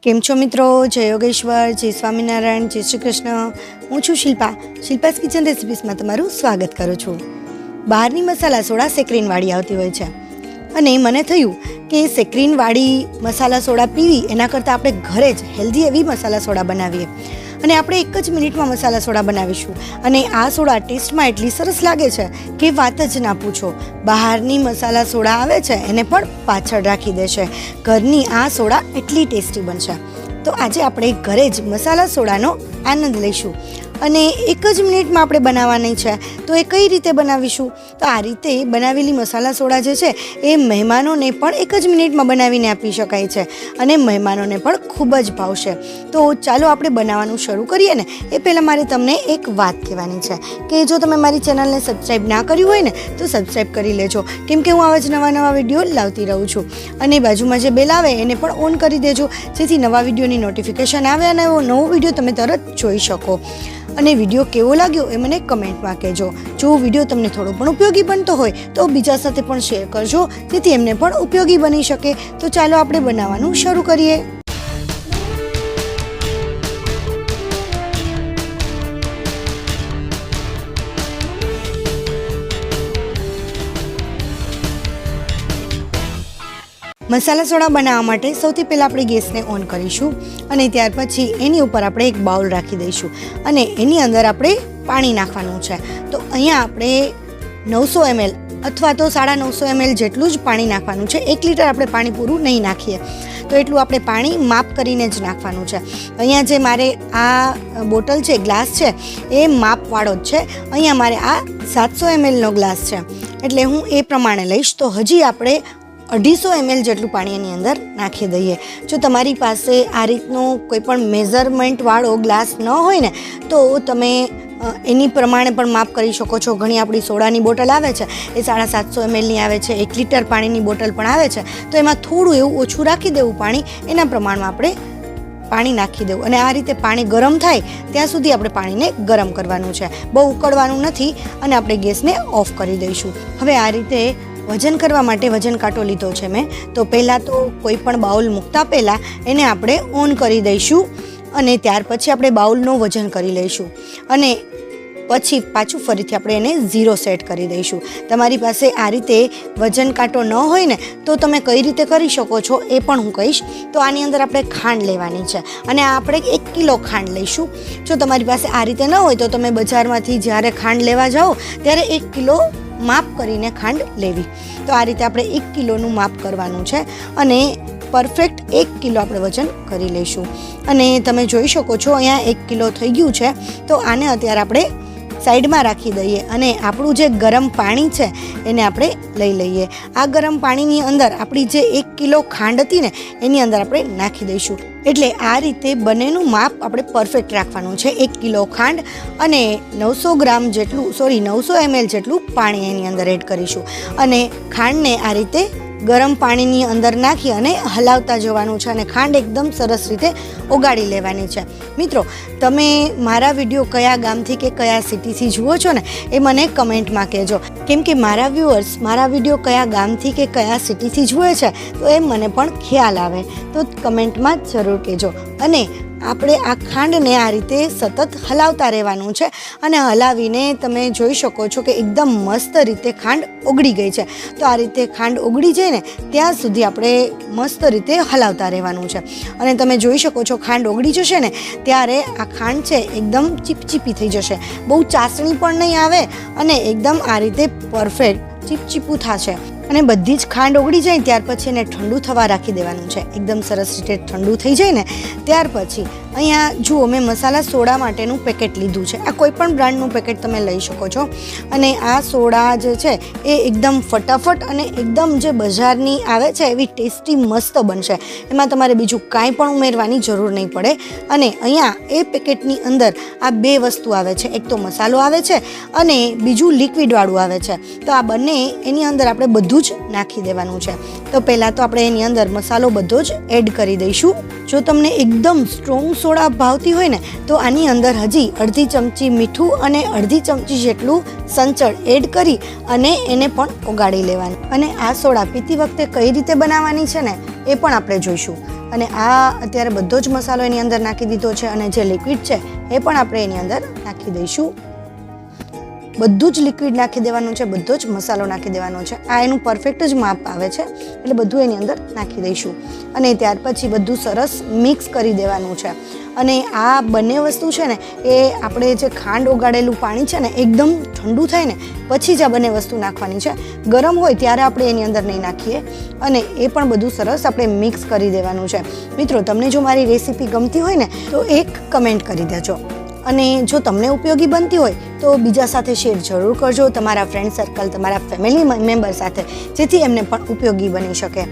કેમ છો મિત્રો? જય યોગેશ્વર, જય સ્વામિનારાયણ, જય શ્રી કૃષ્ણ. હું છું શિલ્પાસ કિચન રેસિપીસમાં તમારું સ્વાગત કરું છું. બહારની મસાલા સોડા સેક્રીનવાળી આવતી હોય છે અને મને થયું કે સેક્રીનવાળી મસાલા સોડા પીવી એના કરતાં આપણે ઘરે જ હેલ્ધી એવી મસાલા સોડા બનાવીએ અને આપણે એક જ મિનિટમાં મસાલા સોડા બનાવીશું. અને આ સોડા ટેસ્ટમાં એટલી સરસ લાગે છે કે વાત જ ના પૂછો. બહારની મસાલા સોડા આવે છે એને પણ પાછળ રાખી દેશે. ઘરની આ સોડા એટલી ટેસ્ટી બનશે. તો આજે આપણે ઘરે જ મસાલા સોડાનો આનંદ લઈશું અને એક જ મિનિટમાં આપણે બનાવવાની છે. તો એ કઈ રીતે બનાવીશું? તો આ રીતે બનાવેલી મસાલા સોડા જે છે એ મહેમાનોને પણ એક જ મિનિટમાં બનાવીને આપી શકાય છે અને મહેમાનોને પણ ખૂબ જ ભાવશે. તો ચાલો આપણે બનાવવાનું શરૂ કરીએ ને એ પહેલાં મારે તમને એક વાત કહેવાની છે કે જો તમે મારી ચેનલને સબસ્ક્રાઈબ ના કર્યું હોય ને તો સબસ્ક્રાઈબ કરી લેજો, કેમ કે હું આવા જ નવા વિડીયો લાવતી રહું છું. અને બાજુમાં જે બેલ આવે એને પણ ઓન કરી દેજો, જેથી નવા વિડીયોની નોટિફિકેશન આવે અને નવો વિડીયો તમે તરત જોઈ શકો. અને વિડીયો કેવો લાગ્યો એ મને કમેન્ટમાં કહેજો. જો વિડીયો તમને થોડો પણ ઉપયોગી બનતો હોય તો બીજા સાથે પણ શેર કરજો, જેથી એમને પણ ઉપયોગી બની શકે. તો ચાલો આપણે બનાવવાનું શરૂ કરીએ. મસાલા સોડા બનાવવા માટે સૌથી પહેલાં આપણે ગેસને ઓન કરીશું અને ત્યાર પછી એની ઉપર આપણે એક બાઉલ રાખી દઈશું અને એની અંદર આપણે પાણી નાખવાનું છે. તો અહીંયા આપણે 900 ml અથવા તો 950 ml જેટલું જ પાણી નાખવાનું છે. 1 લીટર આપણે પાણી પૂરું નહીં નાખીએ, તો એટલું આપણે પાણી માપ કરીને જ નાખવાનું છે. અહીંયા જે મારે આ બોટલ છે, ગ્લાસ છે, એ માપવાળો જ છે. અહીંયા મારે આ 700 mlનો ગ્લાસ છે એટલે હું એ પ્રમાણે લઈશ. તો હજી આપણે 250 ml જેટલું પાણી એની અંદર નાખી દઈએ. જો તમારી પાસે આ રીતનો કોઈ પણ મેઝરમેન્ટવાળો ગ્લાસ ન હોય ને તો તમે એની પ્રમાણે પણ માપ કરી શકો છો. ઘણી આપણી સોડાની બોટલ આવે છે એ 750 mlની આવે છે, 1 લીટર પાણીની બોટલ પણ આવે છે. તો એમાં થોડું એવું ઓછું રાખી દેવું પાણી, એના પ્રમાણમાં આપણે પાણી નાખી દેવું અને આ રીતે પાણી ગરમ થાય ત્યાં સુધી આપણે પાણીને ગરમ કરવાનું છે. બહુ ઉકળવાનું નથી અને આપણે ગેસને ઓફ કરી દઈશું. હવે આ રીતે વજન કરવા માટે વજન કાંટો લીધો છે મેં. તો પહેલાં તો કોઈ પણ બાઉલ મૂકતા પહેલાં એને આપણે ઓન કરી દઈશું અને ત્યાર પછી આપણે બાઉલનું વજન કરી લઈશું અને પછી પાછું ફરીથી આપણે એને 0 સેટ કરી દઈશું. તમારી પાસે આ રીતે વજન કાંટો ન હોય ને તો તમે કઈ રીતે કરી શકો છો એ પણ હું કહીશ. તો આની અંદર આપણે ખાંડ લેવાની છે અને આપણે 1 કિલો ખાંડ લઈશું. જો તમારી પાસે આ રીતે ન હોય તો તમે બજારમાંથી જ્યારે ખાંડ લેવા જાઓ ત્યારે 1 કિલો માપ કરીને ખાંડ લેવી. તો આ રીતે આપણે 1 કિલોનું માપ કરવાનું છે અને પરફેક્ટ 1 કિલો આપણે વજન કરી લઈશું. અને તમે જોઈ શકો છો અહીંયા 1 કિલો થઈ ગયું છે. તો આને અત્યારે આપણે સાઈડમાં રાખી દઈએ અને આપણું જે ગરમ પાણી છે એને આપણે લઈ લઈએ. આ ગરમ પાણીની અંદર આપણી જે 1 કિલો ખાંડ હતી ને એની અંદર આપણે નાખી દઈશું. એટલે આ રીતે બંનેનું માપ આપણે પરફેક્ટ રાખવાનું છે. 1 કિલો ખાંડ અને 900 ml જેટલું પાણી એની અંદર એડ કરીશું અને ખાંડને આ રીતે ગરમ પાણીની અંદર નાખી અને હલાવતા જવાનું છે અને ખાંડ એકદમ સરસ રીતે ઓગાળી લેવાની છે. મિત્રો, તમે મારા વિડીયો કયા ગામથી કે કયા સિટીથી જુઓ છો ને એ મને કમેન્ટમાં કહેજો, કેમ કે મારા વ્યુઅર્સ મારા વિડીયો કયા ગામથી કે કયા સિટીથી જુએ છે તો એ મને પણ ખ્યાલ આવે. તો કમેન્ટમાં જરૂર કહેજો. અને આપણે આ ખાંડને આ રીતે સતત હલાવતા રહેવાનું છે અને હલાવીને તમે જોઈ શકો છો કે એકદમ મસ્ત રીતે ખાંડ ઓગળી ગઈ છે. તો આ રીતે ખાંડ ઓગળી જાય ને ત્યાં સુધી આપણે મસ્ત રીતે હલાવતા રહેવાનું છે. અને તમે જોઈ શકો છો ખાંડ ઓગળી જશે ને ત્યારે આ ખાંડ છે એકદમ ચીપચીપી થઈ જશે. બહુ ચાસણી પણ નહીં આવે અને એકદમ આ રીતે પરફેક્ટ ચીપચીપું થશે. અને બધી જ ખાંડ ઓગળી જાય ત્યાર પછી એને ઠંડુ થવા રાખી દેવાનું છે. એકદમ સરસ રીતે ઠંડુ થઈ જાય ને ત્યાર પછી અહીંયા જુઓ મેં મસાલા સોડા માટેનું પેકેટ લીધું છે. આ કોઈ પણ બ્રાન્ડનું પેકેટ તમે લઈ શકો છો. અને આ સોડા જે છે એ એકદમ ફટાફટ અને એકદમ જે બજારની આવે છે એવી ટેસ્ટી મસ્ત બનશે. એમાં તમારે બીજું કાંઈ પણ ઉમેરવાની જરૂર નહીં પડે. અને અહીંયા એ પેકેટની અંદર આ 2 વસ્તુ આવે છે. એક તો મસાલો આવે છે અને બીજું લિક્વિડવાળું આવે છે. તો આ બંને એની અંદર આપણે બધું બધું જ નાખી દેવાનું છે. તો પહેલાં તો આપણે એની અંદર મસાલો બધો જ એડ કરી દઈશું. જો તમને એકદમ સ્ટ્રોંગ સોડા ભાવતી હોય ને તો આની અંદર હજી અડધી ચમચી મીઠું અને અડધી ચમચી જેટલું સંચળ એડ કરી અને એને પણ ઓગાળી લેવાનું. અને આ સોડા પીતી વખતે કઈ રીતે બનાવવાની છે ને એ પણ આપણે જોઈશું. અને આ અત્યારે બધો જ મસાલો એની અંદર નાખી દીધો છે અને જે લિક્વિડ છે એ પણ આપણે એની અંદર નાખી દઈશું. બધું જ લિક્વિડ નાખી દેવાનું છે, બધો જ મસાલો નાખી દેવાનો છે. આ એનું પરફેક્ટ જ માપ આવે છે એટલે બધું એની અંદર નાખી દઈશું અને ત્યાર પછી બધું સરસ મિક્સ કરી દેવાનું છે. અને આ બંને વસ્તુ છે ને એ આપણે જે ખાંડ ઓગાળેલું પાણી છે ને એકદમ ઠંડુ થાય ને પછી જ આ બંને વસ્તુ નાખવાની છે. ગરમ હોય ત્યારે આપણે એની અંદર નહીં નાખીએ. અને એ પણ બધું સરસ આપણે મિક્સ કરી દેવાનું છે. મિત્રો, તમને જો મારી રેસીપી ગમતી હોય ને તો એક કમેન્ટ કરી દેજો. અને જો તમને ઉપયોગી બનતી હોય તો બીજા સાથે શેર જરૂર કરજો, તમારા ફ્રેન્ડ સર્કલ, તમારા ફેમિલી મેમ્બર સાથે, જેથી એમને પણ ઉપયોગી બની શકે.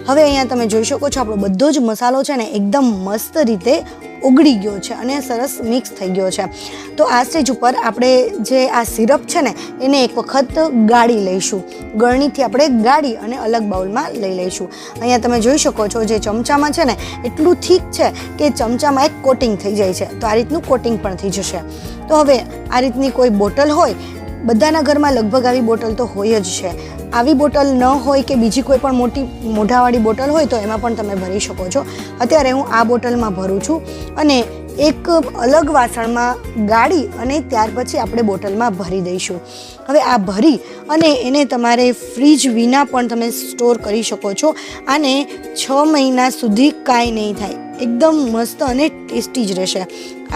હવે અહીંયા તમે જોઈ શકો છો આપણો બધો જ મસાલો છે ને એકદમ મસ્ત રીતે ઉગળી ગયો છે અને સરસ મિક્સ થઈ ગયો છે. તો આ સ્ટેજ ઉપર આપણે જે આ સિરપ છે ને એને એક વખત ગાળી લઈશું. ગળણીથી આપણે ગાળી અને અલગ બાઉલમાં લઈ લઈશું. અહીંયા તમે જોઈ શકો છો જે ચમચામાં છે ને એટલું થીક છે કે ચમચામાં એક કોટિંગ થઈ જાય છે. તો આ રીતનું કોટિંગ પણ થઈ જશે. તો હવે આ રીતની કોઈ બોટલ હોય, બધાના ઘરમાં લગભગ આવી બોટલ તો હોય જ છે. આવી બોટલ ન હોય કે બીજી કોઈ પણ મોટી મોઢાવાળી બોટલ હોય તો એમાં પણ તમે ભરી શકો છો. અત્યારે હું આ બોટલમાં ભરું છું અને એક અલગ વાસણમાં ગાળી અને ત્યાર પછી આપણે બોટલમાં ભરી દઈશું. હવે આ ભરી અને એને તમારે ફ્રીજ વિના પણ તમે સ્ટોર કરી શકો છો. આને 6 મહિના સુધી કાંઈ નહીં થાય, એકદમ મસ્ત અને ટેસ્ટી જ રહેશે.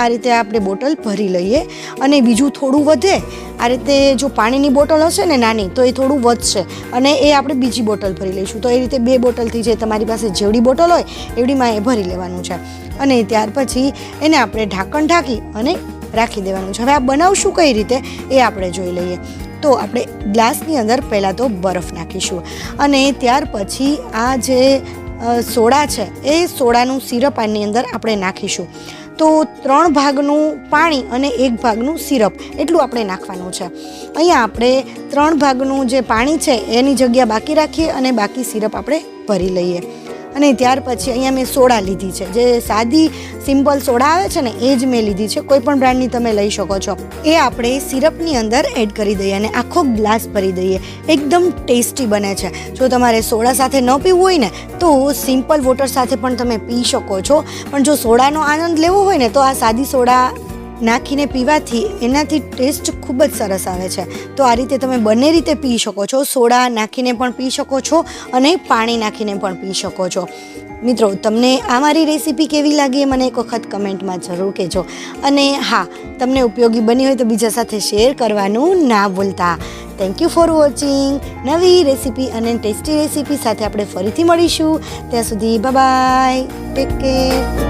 આ રીતે આપણે બોટલ ભરી લઈએ. અને બીજું થોડું વધે, આ રીતે જો પાણીની બોટલ હશે ને નાની તો એ થોડું વધશે અને એ આપણે બીજી બોટલ ભરી લઈશું. તો એ રીતે 2 બોટલ થઈ જાય. તમારી પાસે જેવડી બોટલ હોય એવડીમાં એ ભરી લેવાનું છે. અને ત્યાર પછી એને આપણે ઢાંકણ ઢાંકી અને રાખી દેવાનું છે. હવે આ બનાવશું કઈ રીતે એ આપણે જોઈ લઈએ. તો આપણે ગ્લાસની અંદર પહેલાં તો બરફ નાખીશું અને ત્યાર પછી આ જે સોડા છે એ સોડાનું સિરપ આની અંદર આપણે નાખીશું. તો 3 ભાગનું પાણી અને 1 ભાગનું સિરપ એટલું આપણે નાખવાનું છે. અહીંયા આપણે 3 ભાગનું જે પાણી છે એની જગ્યા બાકી રાખીએ અને બાકી સિરપ આપણે ભરી લઈએ. અને ત્યાર પછી અહીંયા મેં સોડા લીધી છે, જે સાદી સિમ્પલ સોડા આવે છે ને એ જ મેં લીધી છે. કોઈ પણ બ્રાન્ડની તમે લઈ શકો છો. એ આપણે સિરપની અંદર એડ કરી દઈએ અને આખો ગ્લાસ ભરી દઈએ. એકદમ ટેસ્ટી બને છે. જો તમારે સોડા સાથે ન પીવું હોય ને તો સિમ્પલ વોટર સાથે પણ તમે પી શકો છો. પણ જો સોડાનો આનંદ લેવો હોય ને તો આ સાદી સોડા નાખીને પીવાથી એનાથી ટેસ્ટ ખૂબ જ સરસ આવે છે. તો આ રીતે તમે બંને રીતે પી શકો છો. સોડા નાખીને પણ પી શકો છો અને પાણી નાખીને પણ પી શકો છો. મિત્રો, તમને આ મારી રેસીપી કેવી લાગી એ મને એક વખત કમેન્ટમાં જરૂર કહેજો. અને હા, તમને ઉપયોગી બની હોય તો બીજા સાથે શેર કરવાનું ના ભૂલતા. Thank you for watching. નવી રેસીપી અને ટેસ્ટી રેસીપી સાથે આપણે ફરીથી મળીશું. ત્યાં સુધી બાય બાય, ટેક કેર.